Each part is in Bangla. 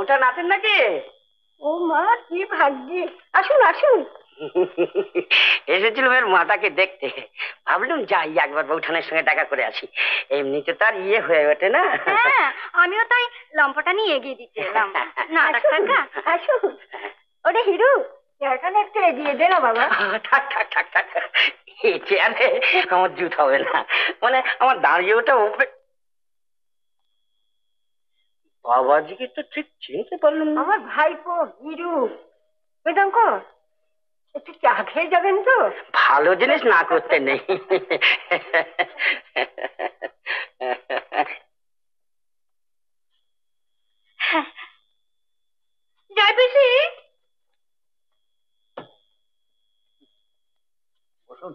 উঠান আছেন নাকি? ও মা, কি ভাগ্যে! আসুন আসুন। এসেছিল এর মাটাকে দেখতে, ভাবলাম যাই একবার বৌঠানের সঙ্গে দেখা করে আসি। এমনিতে তার ইয়ে হয়ে ওঠে না। হ্যাঁ, আমিও তাই লম্ফাটা নিয়ে এগিয়ে দিতে এলাম। না ডাক্তার কা, আসুন। ওরে হিরু, চেয়ারখানে একটু এগিয়ে দে না বাবা। থাক থাক থাক থাক, এই চেয়ারে আমার জুত হবে না, মানে আমার দাঁড়িয়ে ওটা উঠবে। বাবাজিকে তো ঠিক চিনতে পারলাম না। আমার ভাইপো হিরু। বেদঙ্কর, একটু চা খেয়ে যাবেন তো? ভালো জিনিস না করতে নেই। জয় পিসি। বসুন।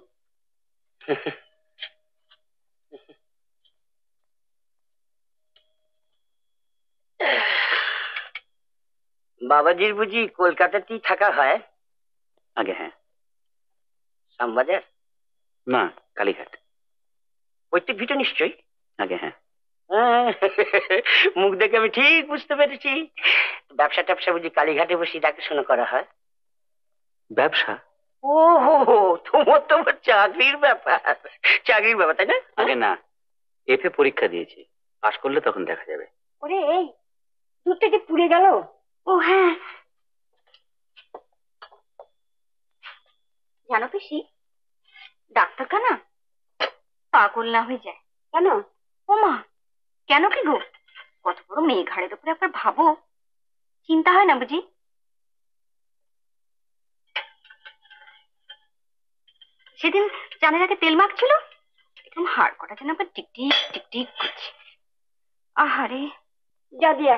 বাবাজির বুঝি কলকাতাতেই থাকা হয়? আগে হ্যাঁ। শ্যামবাজার? না, কালীঘাট। পৈতৃক ভিটে নিশ্চয়ই? আগে হ্যাঁ। মুখ দেখে আমি ঠিক বুঝতে পেরেছি। ব্যবসা ট্যাবসা বুঝি কালীঘাটে বসে দেখাশোনা করা হয়? ব্যবসা? ও হো, তোমার তো চাকরির ব্যাপার। চাকরির ব্যাপার, তাই না? আগে না, এফএ পরীক্ষা দিয়েছি, পাশ করলে তখন দেখা যাবে। ওরে এই দুধটা যে পুড়ে গেল। ও হ্যাঁ, জানো পিসি, ডাক্তার কানা পাগল না হয়ে যায়। কেন? ও মা, কেন কি গো? কত বড় মেয়ে ঘাড়ের উপরে একবার ভাবো, চিন্তা হয় না বুঝি? সেদিন জানের আগে তেল মাখছিল, এরকম হাড় কটা যেন আবার টিকটিক টিকটিক করছে। আহারে, যা দিয়া।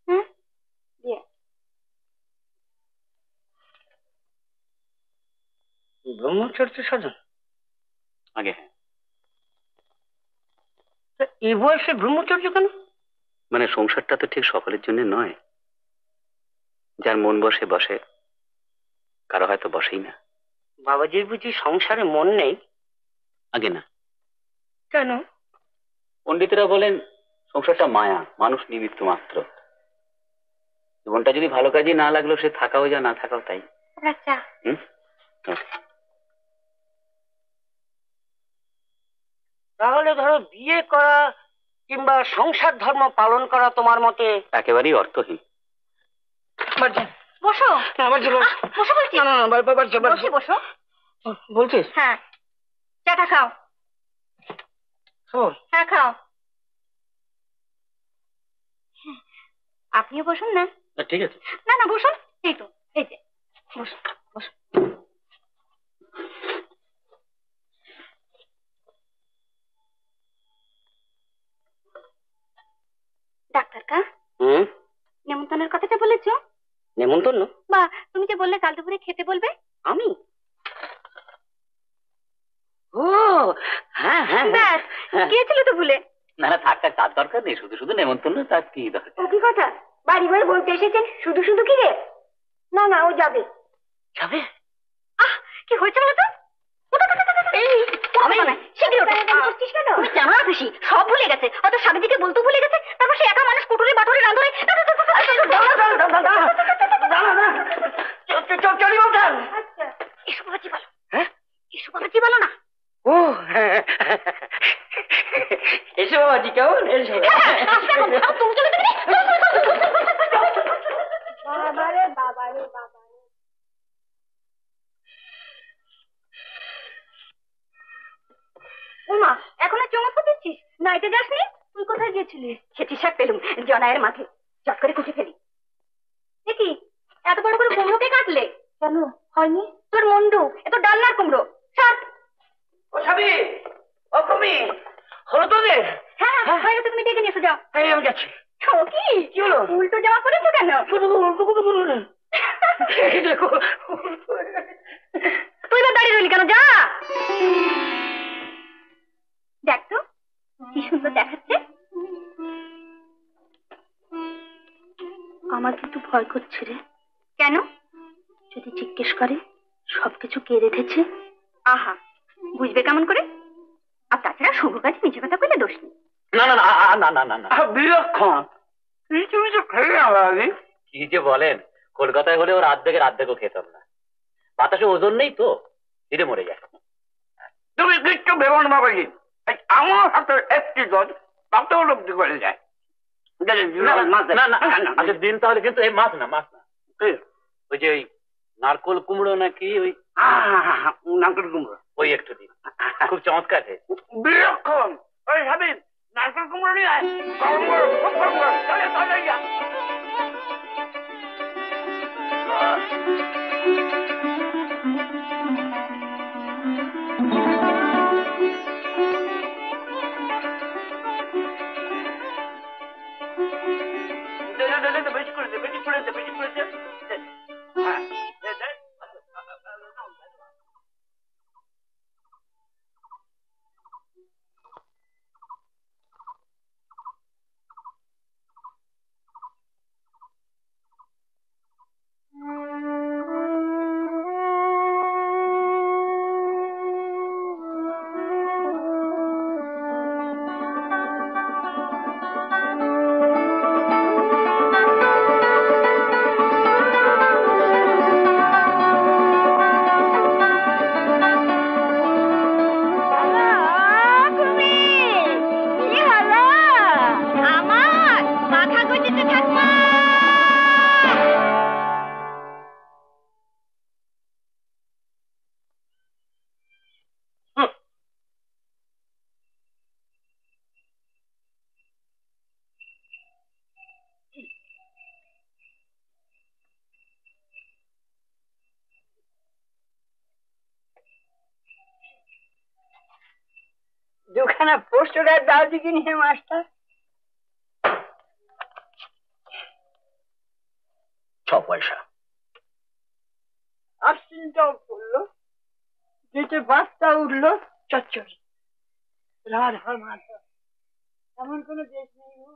হুম, দিয়া। ব্রহ্মচর্য সাধন? আগে হ্যাঁ। এই বয়সে ব্রহ্মচর্য কেন? মানে সংসারটা তো ঠিক সকলের জন্য নয়, যার মন বসে বসে, কারো হয়তো বসেই না। বাবাজির বুঝি সংসারে মন নেই? আগে না। কেন? পণ্ডিতরা বলেন সংসারটা মায়া, মানুষ নিমিত্ত মাত্র। জীবনটা যদি ভালো কাজে না লাগলো, সে থাকাও যা, না থাকাও তাই। আচ্ছা। হুম। তাহলে ধরো বিয়ে করা কিংবা সংসার ধর্ম পালন করা তোমার মতে একেবারেই অর্থহীন। বসো। বসো বলছি। না না না, বসে বসো বলছিস? হ্যাঁ, চাটা খাও। হ্যাঁ খাও। আপনিও বসুন না। ঠিক আছে। না না বসুন, এই তো, এই যে বসুন বসুন। ডাক্তার কা, নেমন্তন্নের কথাটা বলেছ? নেমন্তন্ন? বা তুমি যে বললে কাল দুপুরে খেতে বলবে। আমি? ও হ্যাঁ হ্যাঁ, গিয়েছিল তো ভুলে। না না থাক থাক, তার দরকার নেই, শুধু শুধু নেমন্তন্ন, তার কি দরকার? ও কি কথা, বাড়ি বাড়ি বলতে এসেছেন, শুধু শুধু কি রে? না না, ও যাবে। যাবে? আহ, কি হয়েছে বলো তো? খুশি সব ভুলে গেছে, হয়তো স্বামীজিকে বলতে ভুলে গেছে, তারপর সে একা মানুষ কুটুরে বাটুরে রাঁধুরে। এসব বাবাজি বলো। হ্যাঁ, এসব বাবাজি বলো না। ও এসো বাবাজি, কেমন? এসো। তুমি চলে যাবে। বাবারে বাবারে বাবারে। ওমা, এখনো চমক দিচ্ছিস? নাইতে যাসনি? তুই কোথায় গিয়েছিলিস? খেতি শাক পেলুম জনায়ের মাঠে, চট করে কুচি ফেলি। দেখি এত বড় করে কুমড়োকে কাটলে কেন? হয়নি তোর মন্ডু, এত ডালনার কুমড়ো। সব ও সাবি, ও কমি, হলো তোদের? হ্যাঁ হয়ে গেছে, তুমি ডেকে নিয়ে এসো, যাও। হ্যাঁ আমি যাচ্ছি। কি হলো? উল্টো জামা পরেছো কেন? দেখো, তুই বা দাঁড়িয়ে রইলি কেন? যা দেখ তো কি সুন্দর দেখাচ্ছে। আমার কিন্তু ভয় করছে রে। কেন? যদি জিজ্ঞেস করে সবকিছু কে রেখেছে। আহা, বুঝবে কেমন করে? আর তাছাড়া শুভ কাজে মিছে কথা কইলে দোষ নেই। না না না না না না না, বিলক্ষণ। মিষ্টি মিষ্টি খেয়ে আলাদি। কি যে বলেন, কলকাতায় হলে ওর আর্ধেকও খেতাম না। বাতাসে ওজন নেই তো, ধীরে মরে যায়। তুমি কিচ্ছু ভেবো না বাবাজি, আমার হাতে একটি দল তাতে উপলব্ধি করে যায়। আচ্ছা দিন তাহলে, কিন্তু এই মাছ না, ওই যে ওই নারকোল কুমড়ো নাকি, ওই নারকেল কুমড়ো, ওই একটু দিন, খুব চমৎকার है। বিলক্ষণ। ওই হাবিব, নারকেল কুমড়ো নিয়ে আয়, গরম গরম, খুব গরম গরম, চলে চলে যা। বেশি করে দে, বেশি করে দে, বেশি করে দে। হ্যাঁ, দে, দে। দুখানা পোস্টার দাও দিকে নিয়ে মাস্টার। 6 পয়সা। আশ্বিনটাও পড়লো, যেতে বাসটা উঠলো চচ্চড়ি। রাধা মাধব, এমন কোন দেশ নেই গো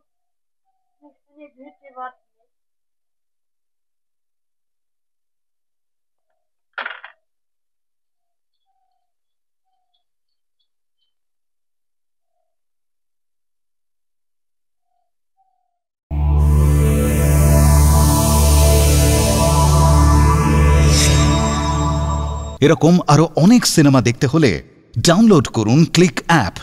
যেখানে ভেটে ভাত নেই। এরকম আরো অনেক সিনেমা দেখতে হলে ডাউনলোড করুন ক্লিক অ্যাপ।